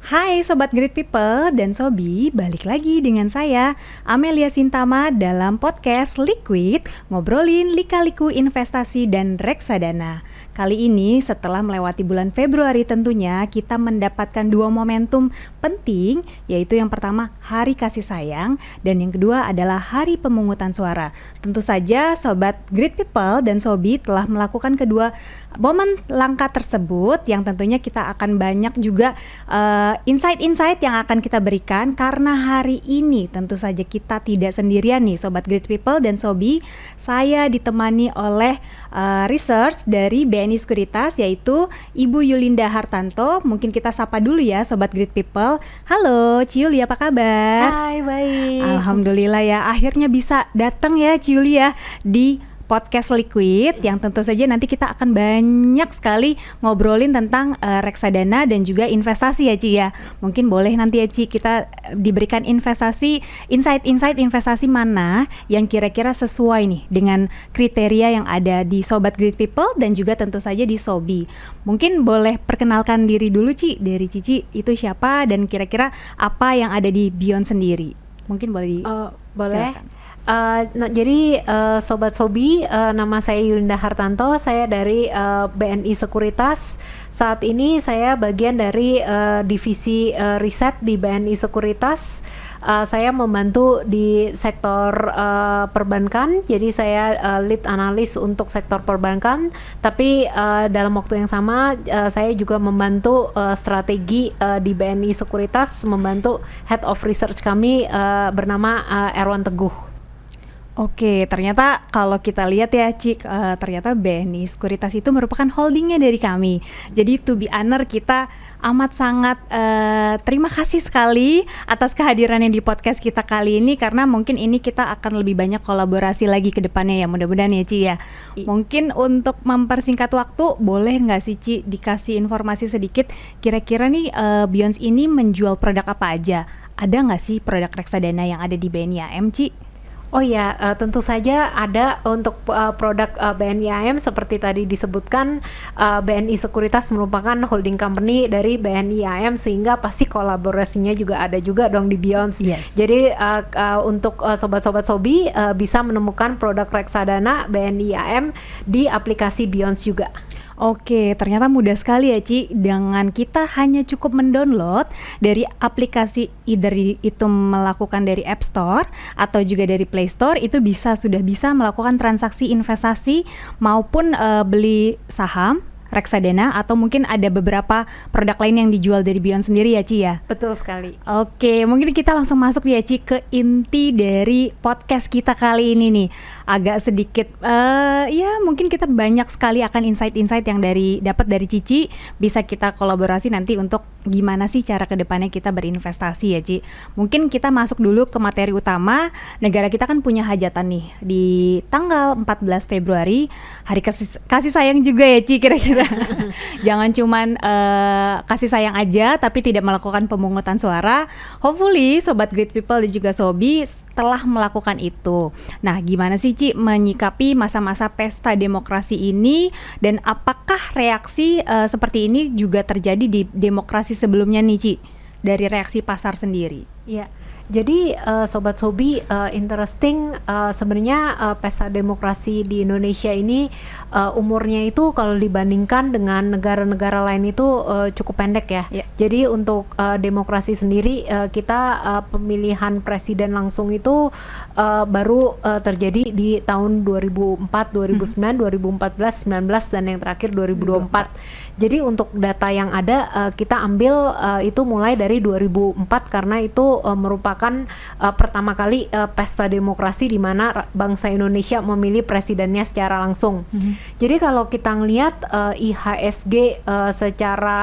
Hai Sobat Great People dan Sobi, balik lagi dengan saya Amelia Sintama dalam podcast Liquid, ngobrolin lika-liku investasi dan reksadana. Kali ini setelah melewati bulan Februari tentunya kita mendapatkan dua momentum penting, yaitu yang pertama Hari Kasih Sayang dan yang kedua adalah Hari Pemungutan Suara. Tentu saja Sobat Great People dan Sobi telah melakukan kedua momen langkah tersebut yang tentunya kita akan banyak juga insight-insight yang akan kita berikan karena hari ini tentu saja kita tidak sendirian nih Sobat Great People dan Sobi. Saya ditemani oleh research dari BNI Sekuritas yaitu Ibu Yulinda Hartanto. Mungkin kita sapa dulu ya Sobat Great People. Halo Ciuli, apa kabar? Hai, baik. Alhamdulillah ya, akhirnya bisa datang ya Ciuli ya di podcast Liquid yang tentu saja nanti kita akan banyak sekali ngobrolin tentang reksadana dan juga investasi ya Ci ya. Mungkin boleh nanti ya Ci kita diberikan insight investasi mana yang kira-kira sesuai nih dengan kriteria yang ada di Sobat Great People dan juga tentu saja di Sobi. Mungkin boleh perkenalkan diri dulu Ci, dari Cici itu siapa dan kira-kira apa yang ada di Beyond sendiri. Mungkin boleh boleh. Jadi Sobat Sobi, nama saya Yulinda Hartanto, saya dari BNI Sekuritas. Saat ini saya bagian dari divisi riset di BNI Sekuritas. Saya membantu di sektor perbankan, jadi saya lead analis untuk sektor perbankan. Tapi dalam waktu yang sama saya juga membantu strategi di BNI Sekuritas, membantu head of research kami bernama Erwan Teguh. Oke, ternyata kalau kita lihat ya Cik, ternyata BNI Sekuritas itu merupakan holdingnya dari kami. Jadi to be honor kita amat sangat terima kasih sekali atas kehadirannya di podcast kita kali ini, karena mungkin ini kita akan lebih banyak kolaborasi lagi ke depannya ya, mudah-mudahan ya Ci ya. Mungkin untuk mempersingkat waktu, boleh nggak sih Ci dikasih informasi sedikit kira-kira nih Beyond ini menjual produk apa aja? Ada nggak sih produk reksadana yang ada di BNI AM Ci? Oh ya, tentu saja ada untuk produk BNI AM seperti tadi disebutkan. BNI Sekuritas merupakan holding company dari BNI AM, sehingga pasti kolaborasinya juga ada juga dong di Beyond. Yes. Jadi untuk sobat-sobat Sobi bisa menemukan produk reksadana BNI AM di aplikasi Beyond juga. Oke, ternyata mudah sekali ya Ci. Dengan kita hanya cukup mendownload dari aplikasi, either itu melakukan dari App Store atau juga dari Play Store, itu sudah bisa melakukan transaksi investasi maupun beli saham, reksadana, atau mungkin ada beberapa produk lain yang dijual dari Beyond sendiri ya Ci ya? Betul sekali. Oke, mungkin kita langsung masuk ya Ci ke inti dari podcast kita kali ini nih. Agak sedikit ya mungkin kita banyak sekali akan insight-insight yang dapat dari Cici, bisa kita kolaborasi nanti untuk gimana sih cara kedepannya kita berinvestasi ya Ci. Mungkin kita masuk dulu ke materi utama. Negara kita kan punya hajatan nih di tanggal 14 Februari, Hari Kasih Sayang juga ya Ci kira-kira. Jangan cuman kasih sayang aja tapi tidak melakukan pemungutan suara. Hopefully Sobat Great People dan juga Sobi telah melakukan itu. Nah, gimana sih Ci menyikapi masa-masa pesta demokrasi ini, dan apakah reaksi seperti ini juga terjadi di demokrasi sebelumnya nih Ci, dari reaksi pasar sendiri? Iya. Jadi Sobat Sobi, interesting sebenarnya pesta demokrasi di Indonesia ini umurnya itu kalau dibandingkan dengan negara-negara lain itu cukup pendek ya. Yeah. Jadi untuk demokrasi sendiri kita pemilihan presiden langsung itu baru terjadi di tahun 2004, 2009, 2014, 19 dan yang terakhir 2024. Jadi untuk data yang ada kita ambil itu mulai dari 2004 karena itu merupakan pertama kali pesta demokrasi di mana bangsa Indonesia memilih presidennya secara langsung. Jadi kalau kita ngelihat IHSG secara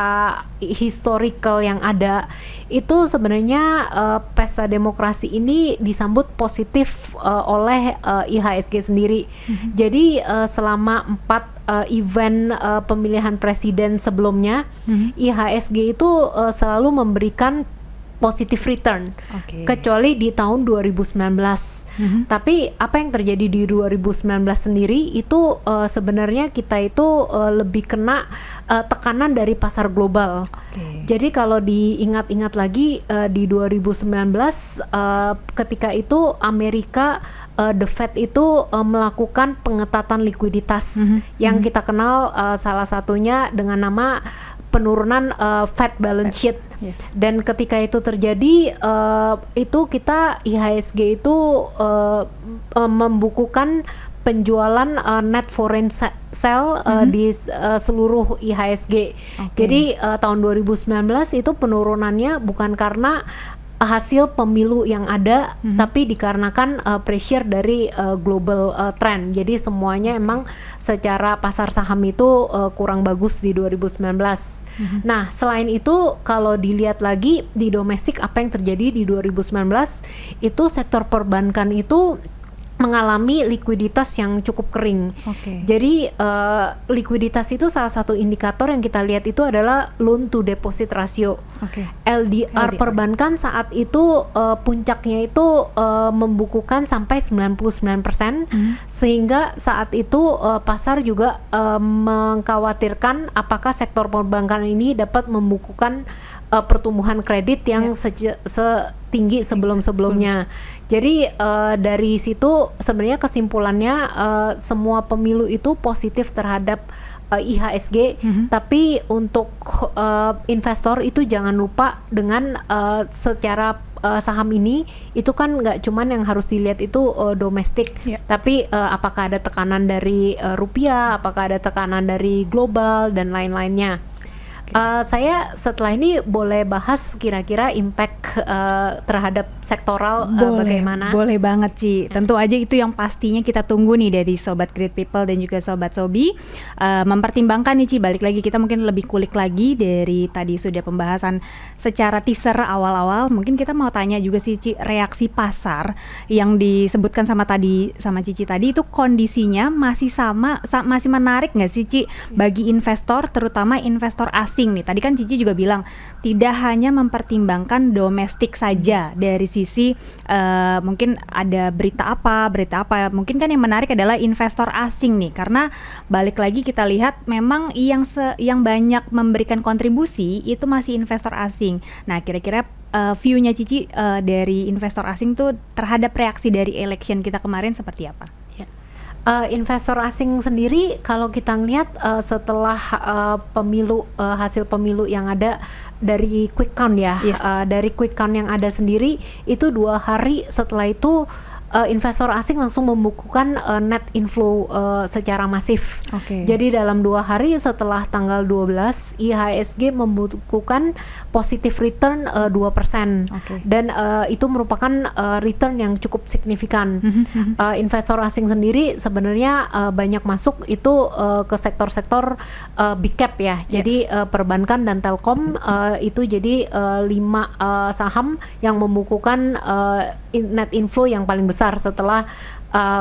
historical yang ada itu sebenarnya pesta demokrasi ini disambut positif oleh IHSG sendiri. Jadi selama 4 event pemilihan presiden sebelumnya, IHSG itu selalu memberikan positive return, kecuali di tahun 2019. Tapi apa yang terjadi di 2019 sendiri itu sebenarnya kita itu lebih kena tekanan dari pasar global. Jadi kalau diingat-ingat lagi di 2019 ketika itu Amerika The Fed itu melakukan pengetatan likuiditas yang kita kenal salah satunya dengan nama penurunan Fed balance sheet. Dan ketika itu terjadi itu kita IHSG itu membukukan penjualan net foreign sale di seluruh IHSG. Jadi tahun 2019 itu penurunannya bukan karena hasil pemilu yang ada, tapi dikarenakan pressure dari global trend. Jadi semuanya emang secara pasar saham itu kurang bagus di 2019. Nah, selain itu kalau dilihat lagi di domestik apa yang terjadi di 2019 itu sektor perbankan itu mengalami likuiditas yang cukup kering. Jadi likuiditas itu salah satu indikator yang kita lihat itu adalah loan to deposit ratio. LDR perbankan saat itu puncaknya itu membukukan sampai 99%, sehingga saat itu pasar juga mengkhawatirkan apakah sektor perbankan ini dapat membukukan pertumbuhan kredit yang setinggi sebelum-sebelumnya. Jadi dari situ sebenarnya kesimpulannya semua pemilu itu positif terhadap IHSG, tapi untuk investor itu jangan lupa dengan secara saham ini itu kan nggak cuman yang harus dilihat itu domestik, tapi apakah ada tekanan dari rupiah, apakah ada tekanan dari global dan lain-lainnya. Saya setelah ini boleh bahas kira-kira impact terhadap sektoral bagaimana? Boleh banget Ci. Tentu aja itu yang pastinya kita tunggu nih dari Sobat Great People dan juga Sobat Sobi. Mempertimbangkan nih Ci, balik lagi kita mungkin lebih kulik lagi dari tadi sudah pembahasan secara teaser awal-awal. Mungkin kita mau tanya juga sih Ci, reaksi pasar yang disebutkan sama Cici tadi itu kondisinya masih masih menarik nggak sih Ci bagi investor, terutama investor asing nih. Tadi kan Cici juga bilang tidak hanya mempertimbangkan domestik saja dari sisi mungkin ada berita apa. Mungkin kan yang menarik adalah investor asing nih, karena balik lagi kita lihat memang yang banyak memberikan kontribusi itu masih investor asing. Nah, kira-kira view-nya Cici dari investor asing tuh terhadap reaksi dari election kita kemarin seperti apa? Investor asing sendiri kalau kita ngelihat setelah hasil pemilu yang ada dari quick count dari quick count yang ada sendiri itu 2 hari setelah itu investor asing langsung membukukan net inflow secara masif. Jadi dalam 2 hari setelah tanggal 12 IHSG membukukan positive return 2%. Dan itu merupakan return yang cukup signifikan. Investor asing sendiri sebenarnya banyak masuk itu ke sektor-sektor big cap ya. Jadi perbankan dan telkom itu jadi 5 saham yang membukukan net inflow yang paling besar setelah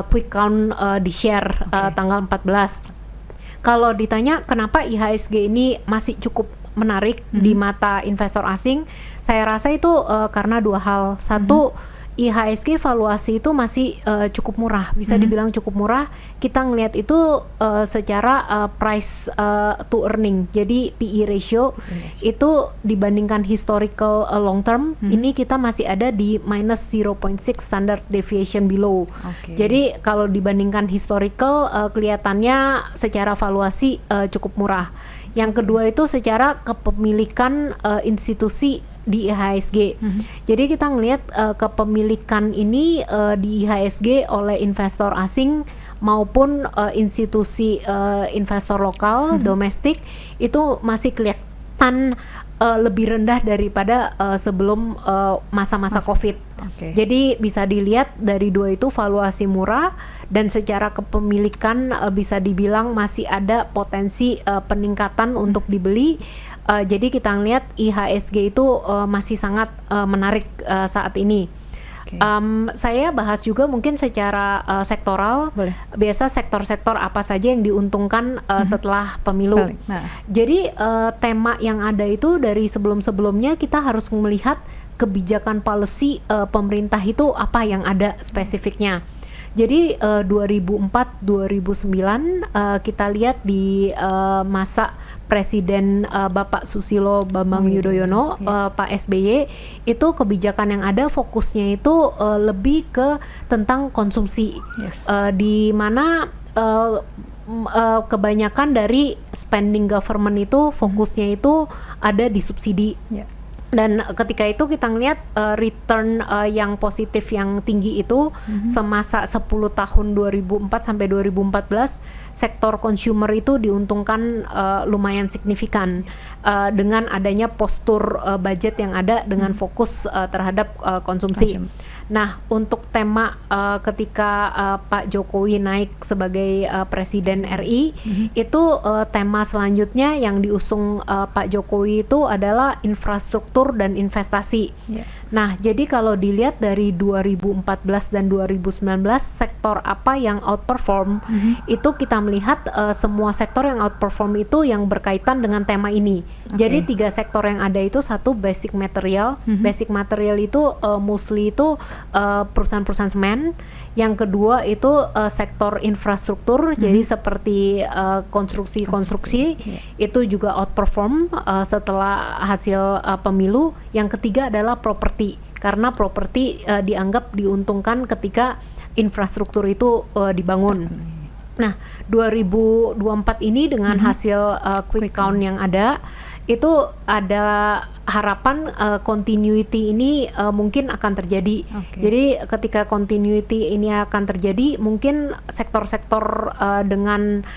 quick count di share tanggal 14. Kalau ditanya kenapa IHSG ini masih cukup menarik di mata investor asing, saya rasa itu karena 2 hal. Satu, IHSG valuasi itu masih cukup murah, bisa dibilang cukup murah. Kita ngelihat itu secara price to earning, jadi PE ratio itu dibandingkan historical long term, ini kita masih ada di minus 0.6 standard deviation below. Jadi kalau dibandingkan historical kelihatannya secara valuasi cukup murah. Yang kedua itu secara kepemilikan institusi di IHSG. Jadi kita ngelihat kepemilikan ini di IHSG oleh investor asing maupun institusi investor lokal domestik itu masih kelihatan lebih rendah daripada sebelum masa-masa COVID. Jadi bisa dilihat dari 2 itu valuasi murah dan secara kepemilikan bisa dibilang masih ada potensi peningkatan untuk dibeli. Jadi kita ngelihat IHSG itu masih sangat menarik saat ini. Saya bahas juga mungkin secara sektoral. Biasa sektor-sektor apa saja yang diuntungkan setelah pemilu. Jadi tema yang ada itu dari sebelum-sebelumnya kita harus melihat kebijakan policy pemerintah itu apa yang ada spesifiknya. Jadi 2004-2009 kita lihat di masa Presiden Bapak Susilo Bambang Yudhoyono, Pak SBY, itu kebijakan yang ada fokusnya itu lebih ke tentang konsumsi, di mana kebanyakan dari spending government itu fokusnya itu ada di subsidi. Dan ketika itu kita ngelihat return yang positif yang tinggi itu semasa 10 tahun 2004 sampai 2014 sektor consumer itu diuntungkan lumayan signifikan dengan adanya postur budget yang ada dengan fokus terhadap konsumsi. Nah, untuk tema ketika Pak Jokowi naik sebagai Presiden RI, itu tema selanjutnya yang diusung Pak Jokowi itu adalah infrastruktur dan investasi. Nah, jadi kalau dilihat dari 2014 dan 2019 sektor apa yang outperform, itu kita melihat semua sektor yang outperform itu yang berkaitan dengan tema ini. Jadi 3 sektor yang ada itu, satu basic material. Basic material itu mostly itu perusahaan-perusahaan semen. Yang kedua itu sektor infrastruktur, jadi seperti konstruksi itu juga outperform setelah hasil pemilu. Yang ketiga adalah properti, karena properti dianggap diuntungkan ketika infrastruktur itu dibangun. Nah, 2024 ini dengan hasil quick count yang ada, itu ada harapan continuity ini mungkin akan terjadi. Jadi ketika continuity ini akan terjadi, mungkin sektor-sektor dengan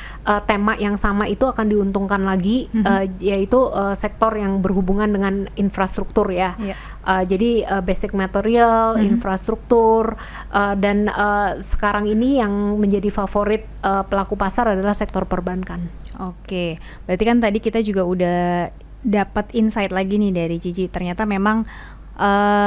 tema yang sama itu akan diuntungkan lagi, yaitu sektor yang berhubungan dengan infrastruktur ya. Jadi basic material, infrastruktur, dan sekarang ini yang menjadi favorit pelaku pasar adalah sektor perbankan. Oke, berarti kan tadi kita juga udah dapat insight lagi nih dari Cici. Ternyata memang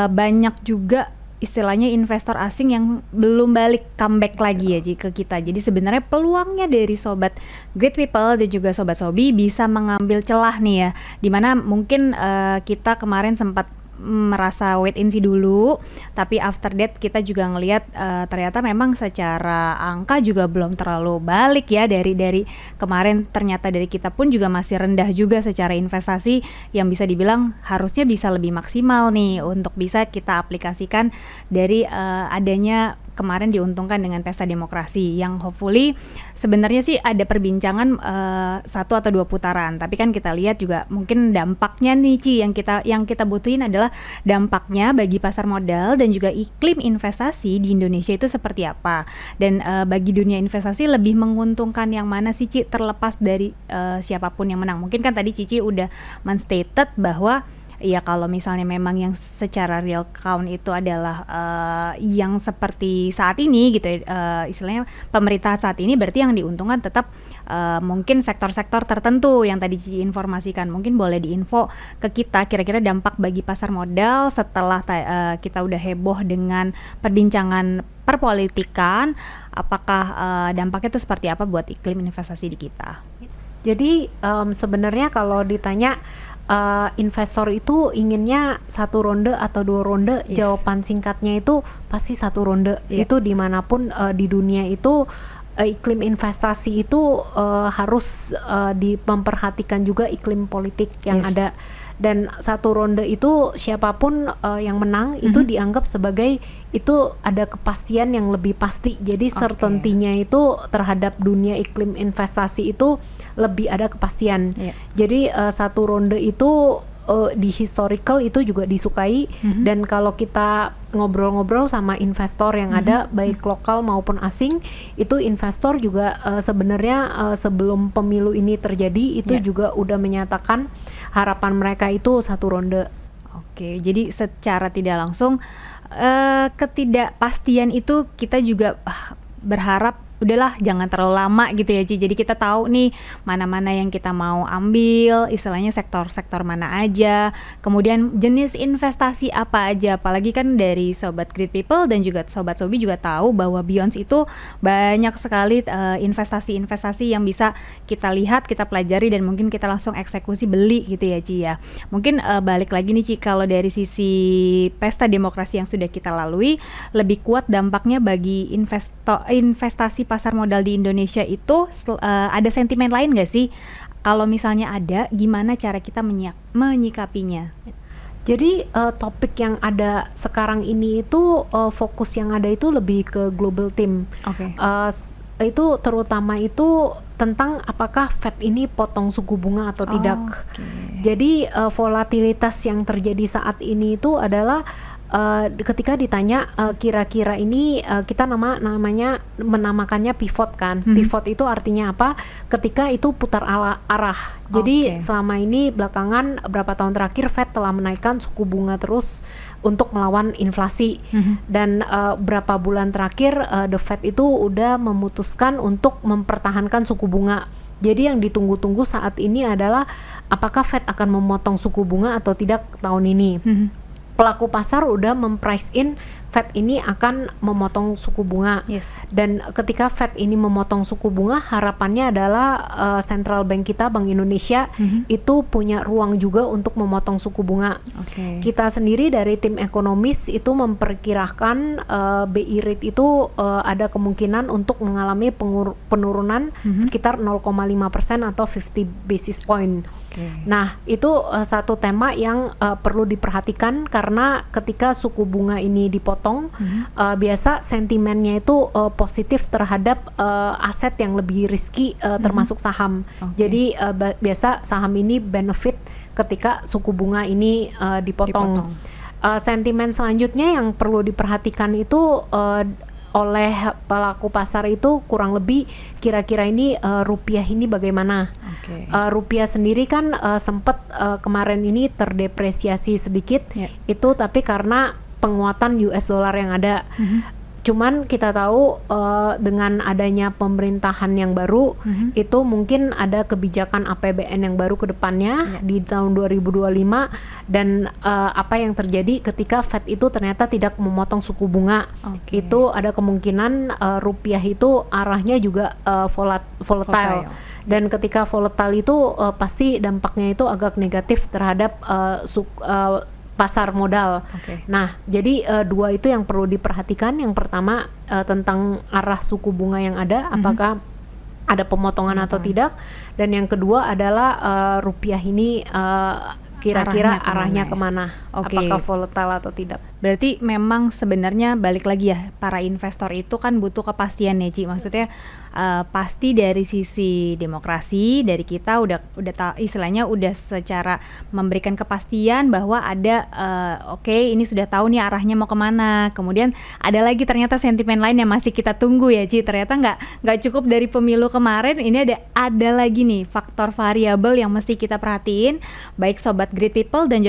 banyak juga istilahnya investor asing yang belum balik comeback lagi ya Ci ke kita. Jadi sebenarnya peluangnya dari sobat Great People dan juga sobat Sobi bisa mengambil celah nih ya. Dimana mungkin kita kemarin sempat merasa wait and see dulu, tapi after that kita juga ngelihat ternyata memang secara angka juga belum terlalu balik ya dari kemarin. Ternyata dari kita pun juga masih rendah juga secara investasi, yang bisa dibilang harusnya bisa lebih maksimal nih untuk bisa kita aplikasikan dari adanya kemarin diuntungkan dengan pesta demokrasi yang hopefully sebenarnya sih ada perbincangan 1 atau 2 putaran, tapi kan kita lihat juga mungkin dampaknya nih Ci, yang kita butuhin adalah dampaknya bagi pasar modal dan juga iklim investasi di Indonesia itu seperti apa, dan bagi dunia investasi lebih menguntungkan yang mana sih Ci, terlepas dari siapapun yang menang. Mungkin kan tadi Cici udah men-stated bahwa ya kalau misalnya memang yang secara real count itu adalah yang seperti saat ini gitu ya, istilahnya pemerintahan saat ini, berarti yang diuntungkan tetap mungkin sektor-sektor tertentu yang tadi Cici informasikan. Mungkin boleh diinfo ke kita kira-kira dampak bagi pasar modal setelah kita udah heboh dengan perbincangan perpolitikan, apakah dampaknya itu seperti apa buat iklim investasi di kita. Jadi sebenarnya kalau ditanya investor itu inginnya 1 ronde atau 2 ronde, jawaban singkatnya itu pasti 1 ronde. Itu dimanapun di dunia itu iklim investasi itu harus memperhatikan juga iklim politik yang ada. Dan 1 ronde itu siapapun yang menang itu dianggap sebagai itu ada kepastian yang lebih pasti. Jadi certainty-nya itu terhadap dunia iklim investasi itu lebih ada kepastian. Jadi 1 ronde itu di historical itu juga disukai. Dan kalau kita ngobrol-ngobrol sama investor yang ada baik lokal maupun asing, itu investor juga sebenarnya sebelum pemilu ini terjadi itu juga udah menyatakan harapan mereka itu 1 ronde. Oke, jadi secara tidak langsung ketidakpastian itu kita juga berharap udahlah jangan terlalu lama gitu ya Ci. Jadi kita tahu nih mana-mana yang kita mau ambil, istilahnya sektor-sektor mana aja, kemudian jenis investasi apa aja. Apalagi kan dari Sobat Great People dan juga Sobat Sobi juga tahu bahwa Beyond itu banyak sekali investasi-investasi yang bisa kita lihat, kita pelajari dan mungkin kita langsung eksekusi beli gitu ya Ci ya. Mungkin balik lagi nih Ci, kalau dari sisi pesta demokrasi yang sudah kita lalui, lebih kuat dampaknya bagi investasi pasar modal di Indonesia itu ada sentimen lain nggak sih? Kalau misalnya ada, gimana cara kita menyikapinya? Jadi topik yang ada sekarang ini itu fokus yang ada itu lebih ke global theme. Oke. Itu terutama itu tentang apakah Fed ini potong suku bunga atau tidak. Okay. Jadi volatilitas yang terjadi saat ini itu adalah ketika ditanya kira-kira ini kita menamakannya pivot kan. Pivot itu artinya apa? Ketika itu putar arah. Jadi selama ini belakangan beberapa tahun terakhir Fed telah menaikkan suku bunga terus untuk melawan inflasi. Dan beberapa bulan terakhir the Fed itu udah memutuskan untuk mempertahankan suku bunga. Jadi yang ditunggu-tunggu saat ini adalah apakah Fed akan memotong suku bunga atau tidak tahun ini. Pelaku pasar udah memprice in Fed ini akan memotong suku bunga. Dan ketika Fed ini memotong suku bunga, harapannya adalah Central Bank kita, Bank Indonesia itu punya ruang juga untuk memotong suku bunga. Kita sendiri dari tim ekonomis itu memperkirakan BI rate itu ada kemungkinan untuk mengalami penurunan sekitar 0,5% atau 50 basis point. Nah, itu satu tema yang perlu diperhatikan karena ketika suku bunga ini dipotong, biasa sentimennya itu positif terhadap aset yang lebih risky, termasuk saham. Jadi biasa saham ini benefit ketika suku bunga ini dipotong. Sentimen selanjutnya yang perlu diperhatikan itu oleh pelaku pasar itu kurang lebih kira-kira ini rupiah ini bagaimana. Rupiah sendiri kan sempat kemarin ini terdepresiasi sedikit, itu tapi karena penguatan US dollar yang ada. Cuman kita tahu dengan adanya pemerintahan yang baru itu mungkin ada kebijakan APBN yang baru ke depannya di tahun 2025 dan apa yang terjadi ketika Fed itu ternyata tidak memotong suku bunga. Itu ada kemungkinan rupiah itu arahnya juga volatile. Dan ketika volatile itu pasti dampaknya itu agak negatif terhadap pasar modal. Nah, jadi dua itu yang perlu diperhatikan. Yang pertama tentang arah suku bunga yang ada, apakah ada pemotongan atau tidak. Dan yang kedua adalah rupiah ini kira-kira arahnya kemana? Apakah volatile atau tidak? Berarti memang sebenarnya balik lagi ya, para investor itu kan butuh kepastian ya Ci. Maksudnya pasti dari sisi demokrasi, dari kita udah istilahnya udah secara memberikan kepastian bahwa ada ini sudah tahu nih arahnya mau kemana. Kemudian ada lagi ternyata sentimen lain yang masih kita tunggu ya Ci. Ternyata nggak cukup dari pemilu kemarin, ini ada lagi nih faktor variabel yang mesti kita perhatiin, baik Sobat Great People dan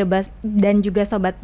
juga Sobat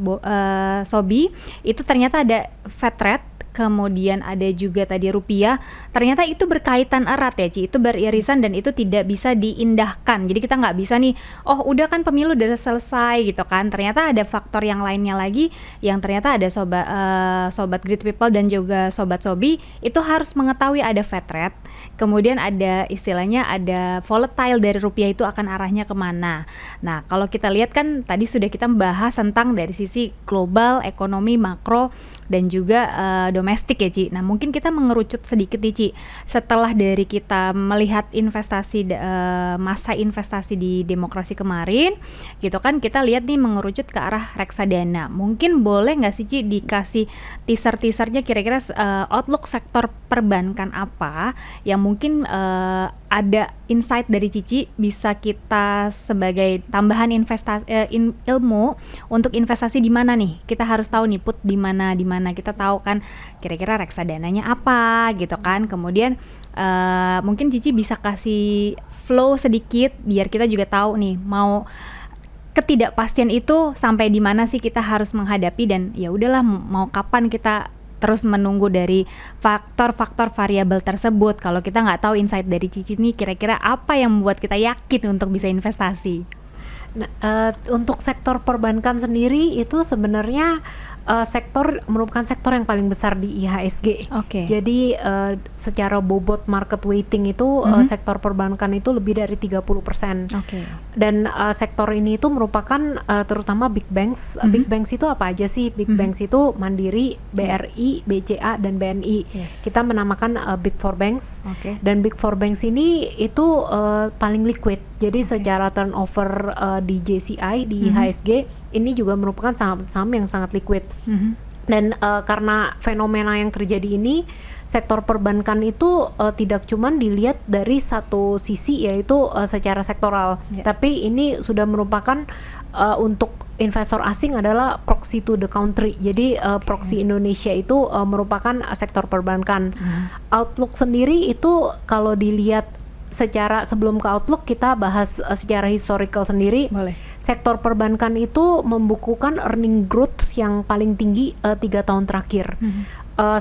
Sobi. Itu ternyata ada Fed rate, kemudian ada juga tadi rupiah. Ternyata itu berkaitan erat ya Ci, itu beririsan dan itu tidak bisa diindahkan. Jadi kita nggak bisa nih, udah kan pemilu udah selesai gitu kan. Ternyata ada faktor yang lainnya lagi yang ternyata ada Sobat Great People dan juga Sobat Sobi itu harus mengetahui ada Fed rate. Kemudian ada istilahnya ada volatile dari rupiah itu akan arahnya kemana. Nah kalau kita lihat kan tadi sudah kita membahas tentang dari sisi global, ekonomi, makro dan juga domestik ya Ci. Nah mungkin kita mengerucut sedikit nih Ci, setelah dari kita melihat investasi masa investasi di demokrasi kemarin gitu kan, kita lihat nih mengerucut ke arah reksadana. Mungkin boleh nggak sih Ci dikasih teasernya kira-kira outlook sektor perbankan apa yang mungkin ada insight dari Cici bisa kita sebagai tambahan ilmu untuk investasi di mana nih? Kita harus tahu nih put di mana kita tahu kan kira-kira reksadananya apa gitu kan. Kemudian mungkin Cici bisa kasih flow sedikit biar kita juga tahu nih mau ketidakpastian itu sampai di mana sih kita harus menghadapi dan ya udahlah mau kapan kita terus menunggu dari faktor-faktor variabel tersebut. Kalau kita nggak tahu insight dari Cici nih, kira-kira apa yang membuat kita yakin untuk bisa investasi? Nah, untuk sektor perbankan sendiri itu sebenarnya merupakan sektor yang paling besar di IHSG. Jadi secara bobot market weighting itu sektor perbankan itu lebih dari 30%. Dan sektor ini itu merupakan terutama big banks. Big banks itu apa aja sih? Big banks itu Mandiri, BRI, BCA dan BNI. Kita menamakan Big Four banks. Dan Big Four banks ini itu paling liquid. Jadi secara turnover di JCI, di IHSG ini juga merupakan saham yang sangat liquid. Dan karena fenomena yang terjadi ini, sektor perbankan itu tidak cuma dilihat dari satu sisi, yaitu secara sektoral, tapi ini sudah merupakan untuk investor asing adalah proxy to the country. Jadi proxy Indonesia itu merupakan sektor perbankan. Outlook sendiri itu kalau dilihat secara, sebelum ke outlook kita bahas secara historical sendiri. Sektor perbankan itu membukukan earning growth yang paling tinggi 3 tahun terakhir.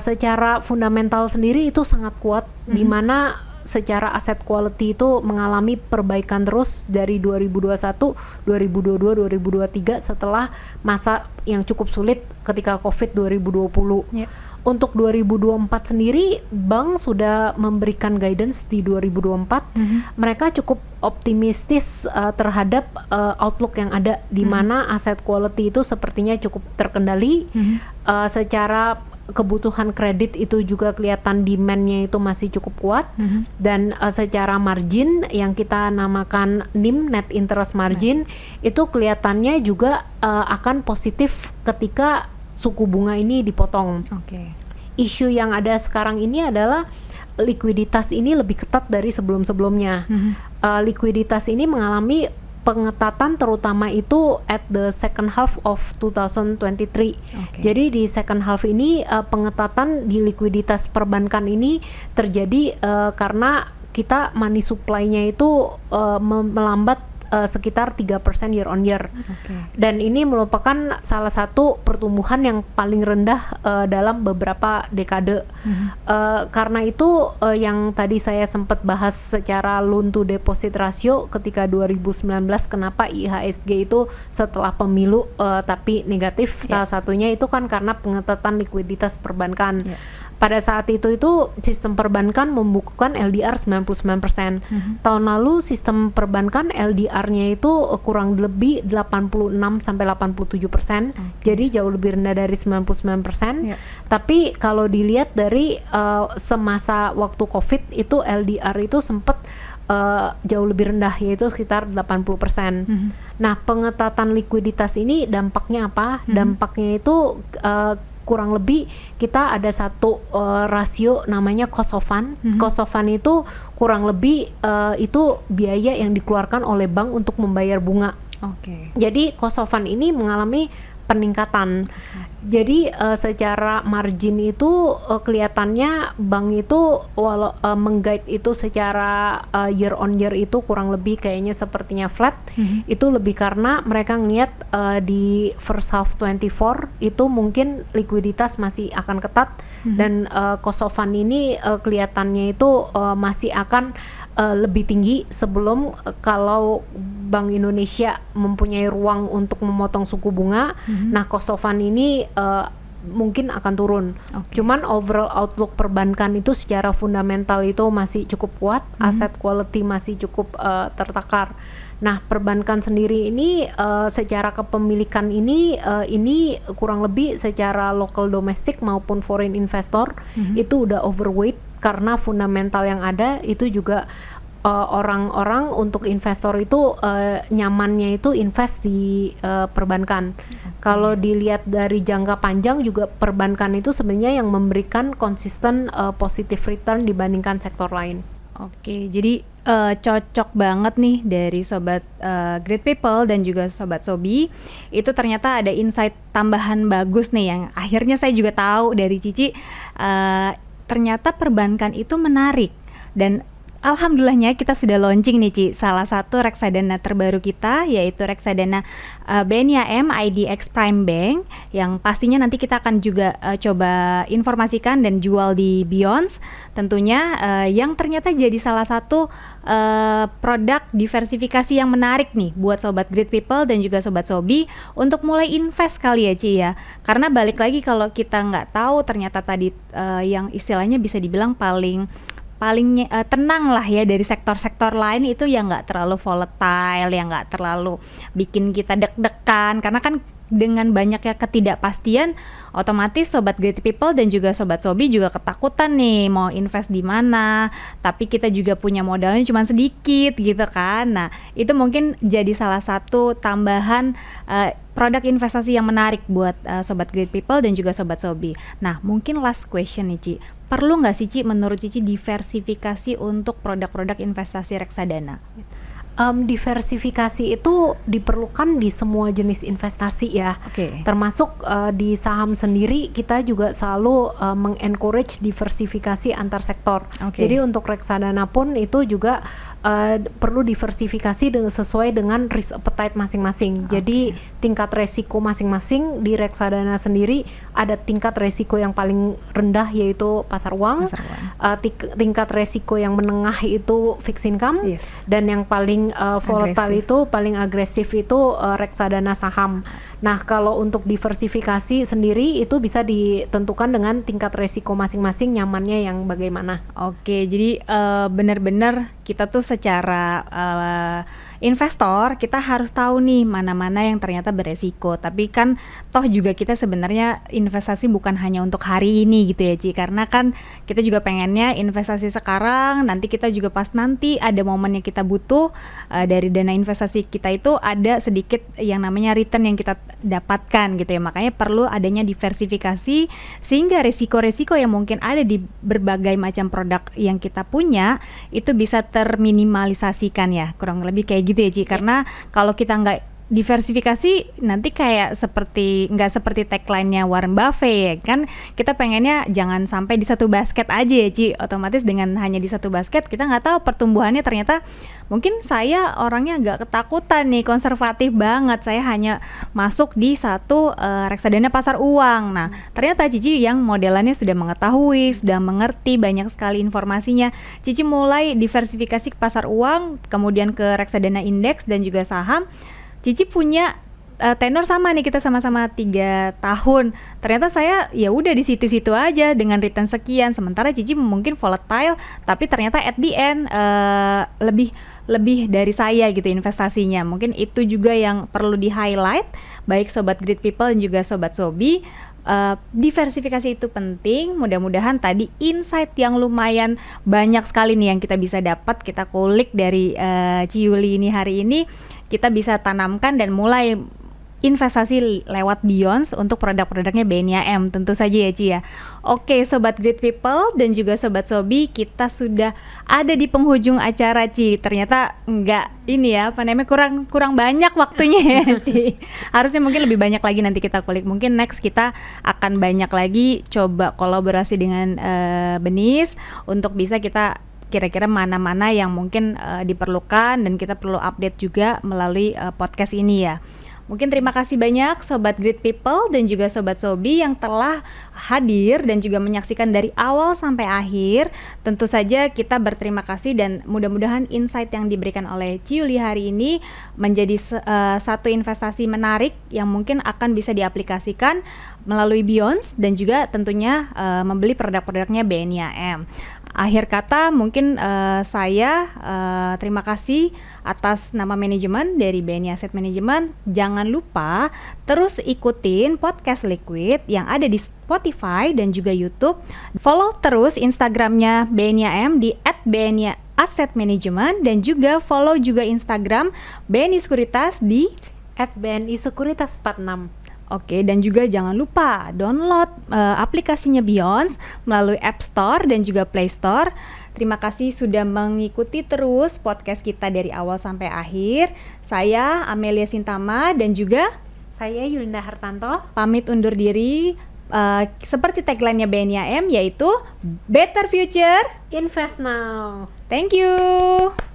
Secara fundamental sendiri itu sangat kuat, di mana secara asset quality itu mengalami perbaikan terus dari 2021, 2022, 2023 setelah masa yang cukup sulit ketika Covid 2020. Untuk 2024 sendiri, bank sudah memberikan guidance di 2024. Mereka cukup optimistis terhadap outlook yang ada, di mana asset quality itu sepertinya cukup terkendali. Secara kebutuhan kredit itu juga kelihatan demand-nya itu masih cukup kuat. Dan secara margin yang kita namakan NIM, net interest margin, itu kelihatannya juga akan positif ketika suku bunga ini dipotong. Isu yang ada sekarang ini adalah likuiditas ini lebih ketat dari sebelum-sebelumnya. Likuiditas ini mengalami pengetatan terutama itu at the second half of 2023. Jadi di second half ini pengetatan di likuiditas perbankan ini terjadi karena kita money supply-nya itu melambat sekitar 3% year on year. Dan ini merupakan salah satu pertumbuhan yang paling rendah dalam beberapa dekade. Karena itu yang tadi saya sempat bahas secara loan to deposit ratio ketika 2019, kenapa IHSG itu setelah pemilu tapi negatif, salah satunya itu kan karena pengetatan likuiditas perbankan. Pada saat itu sistem perbankan membukukan LDR 99%. Tahun lalu sistem perbankan LDR-nya itu kurang lebih 86-87%. Jadi jauh lebih rendah dari 99%. Tapi kalau dilihat dari semasa waktu Covid itu LDR itu sempat jauh lebih rendah, yaitu sekitar 80%. Nah, pengetatan likuiditas ini dampaknya apa? Dampaknya itu kurang lebih kita ada satu rasio namanya cost of fund. Cost of fund itu kurang lebih itu biaya yang dikeluarkan oleh bank untuk membayar bunga. Jadi cost of fund ini mengalami peningkatan. Jadi secara margin itu kelihatannya bank itu mengguide itu secara year on year itu kurang lebih kayaknya sepertinya flat. Itu lebih karena mereka ngeliat di first half 24 itu mungkin likuiditas masih akan ketat dan cost of fund ini kelihatannya itu masih akan lebih tinggi sebelum kalau Bank Indonesia mempunyai ruang untuk memotong suku bunga. Nah, cost of fund ini mungkin akan turun. Cuman overall outlook perbankan itu secara fundamental itu masih cukup kuat, asset quality masih cukup tertakar. Nah, perbankan sendiri ini secara kepemilikan ini kurang lebih secara local domestic maupun foreign investor itu udah overweight, karena fundamental yang ada itu juga orang-orang untuk investor itu nyamannya itu invest di perbankan. Kalau dilihat dari jangka panjang juga perbankan itu sebenarnya yang memberikan konsisten positive return dibandingkan sektor lain. Jadi cocok banget nih dari sobat Great People dan juga sobat Sobi. Itu ternyata ada insight tambahan bagus nih yang akhirnya saya juga tahu dari Cici. Ternyata perbankan itu menarik dan alhamdulillahnya kita sudah launching nih Ci, salah satu reksadana terbaru kita, yaitu reksadana BNI AM IDX Prime Bank, yang pastinya nanti kita akan juga coba informasikan dan jual di Beyond tentunya, yang ternyata jadi salah satu produk diversifikasi yang menarik nih buat Sobat Great People dan juga Sobat Sobi untuk mulai invest kali ya Ci ya. Karena balik lagi, kalau kita nggak tahu ternyata tadi yang istilahnya bisa dibilang paling tenang lah ya dari sektor-sektor lain itu yang nggak terlalu volatile, yang nggak terlalu bikin kita deg-degan, karena kan dengan banyaknya ketidakpastian otomatis Sobat Great People dan juga Sobat Sobi juga ketakutan nih mau invest di mana, tapi kita juga punya modalnya cuma sedikit gitu kan. Nah itu mungkin jadi salah satu tambahan produk investasi yang menarik buat Sobat Great People dan juga Sobat Sobi. Nah mungkin last question nih Ci, perlu nggak sih Ci menurut Cici diversifikasi untuk produk-produk investasi reksadana? Diversifikasi itu diperlukan di semua jenis investasi ya. Termasuk di saham sendiri kita juga selalu mengencourage diversifikasi antar sektor. Jadi untuk reksadana pun itu juga perlu diversifikasi sesuai dengan risk appetite masing-masing. Jadi tingkat resiko masing-masing di reksadana sendiri ada tingkat resiko yang paling rendah yaitu pasar uang, tingkat resiko yang menengah itu fixed income, dan yang paling volatile itu paling agresif itu reksadana saham. Nah kalau untuk diversifikasi sendiri itu bisa ditentukan dengan tingkat resiko masing-masing, nyamannya yang bagaimana. Jadi benar-benar kita tuh secara investor kita harus tahu nih mana-mana yang ternyata beresiko. Tapi kan toh juga kita sebenarnya investasi bukan hanya untuk hari ini gitu ya Ci, karena kan kita juga pengennya investasi sekarang, nanti kita juga pas nanti ada momen yang kita butuh dari dana investasi kita itu ada sedikit yang namanya return yang kita dapatkan gitu ya. Makanya perlu adanya diversifikasi sehingga resiko-resiko yang mungkin ada di berbagai macam produk yang kita punya itu bisa terminimalisasikan ya, kurang lebih kayak gitu ya Ci. Karena kalau kita nggak diversifikasi nanti kayak nggak seperti tagline-nya Warren Buffett ya kan, kita pengennya jangan sampai di satu basket aja ya Ci. Otomatis dengan hanya di satu basket kita nggak tahu pertumbuhannya, ternyata mungkin saya orangnya agak ketakutan nih, konservatif banget, saya hanya masuk di satu reksadana pasar uang. Nah ternyata Cici yang modelannya sudah mengetahui, sudah mengerti banyak sekali informasinya, Cici mulai diversifikasi ke pasar uang, kemudian ke reksadana indeks dan juga saham. Cici punya tenor sama nih, kita sama-sama 3 tahun. Ternyata saya ya udah di situ-situ aja dengan return sekian. Sementara Cici mungkin volatile, tapi ternyata at the end lebih dari saya gitu investasinya. Mungkin itu juga yang perlu di highlight baik Sobat Great People dan juga Sobat Sobi. Diversifikasi itu penting. Mudah-mudahan tadi insight yang lumayan banyak sekali nih yang kita bisa dapat, kita kulik dari Ci Yuli ini hari ini, kita bisa tanamkan dan mulai investasi lewat Beyond untuk produk-produknya BNI AM tentu saja ya Ci ya. Oke Sobat Great People dan juga Sobat Sobi, kita sudah ada di penghujung acara Ci. Ternyata kurang banyak waktunya ya Ci. Harusnya mungkin lebih banyak lagi nanti kita kulik. Mungkin next kita akan banyak lagi coba kolaborasi dengan Benis untuk bisa kita kira-kira mana-mana yang mungkin diperlukan dan kita perlu update juga melalui podcast ini ya. Mungkin terima kasih banyak Sobat Great People dan juga Sobat Sobi yang telah hadir dan juga menyaksikan dari awal sampai akhir. Tentu saja kita berterima kasih dan mudah-mudahan insight yang diberikan oleh Ci Yuli hari ini menjadi satu investasi menarik yang mungkin akan bisa diaplikasikan melalui Beyond dan juga tentunya membeli produk-produknya BNI AM. Akhir kata mungkin saya terima kasih atas nama manajemen dari BNI Asset Management. Jangan lupa terus ikutin podcast Liquid yang ada di Spotify dan juga YouTube. Follow terus Instagramnya BNI AM di @BNI Asset Management dan juga follow juga Instagram BNI Sekuritas di @BNI Sekuritas 46. Oke, dan juga jangan lupa download aplikasinya Beyond melalui App Store dan juga Play Store. Terima kasih sudah mengikuti terus podcast kita dari awal sampai akhir. Saya Amelia Sintama dan juga saya Yulinda Hartanto pamit undur diri. Seperti tagline-nya BNI AM yaitu Better Future Invest Now. Thank you.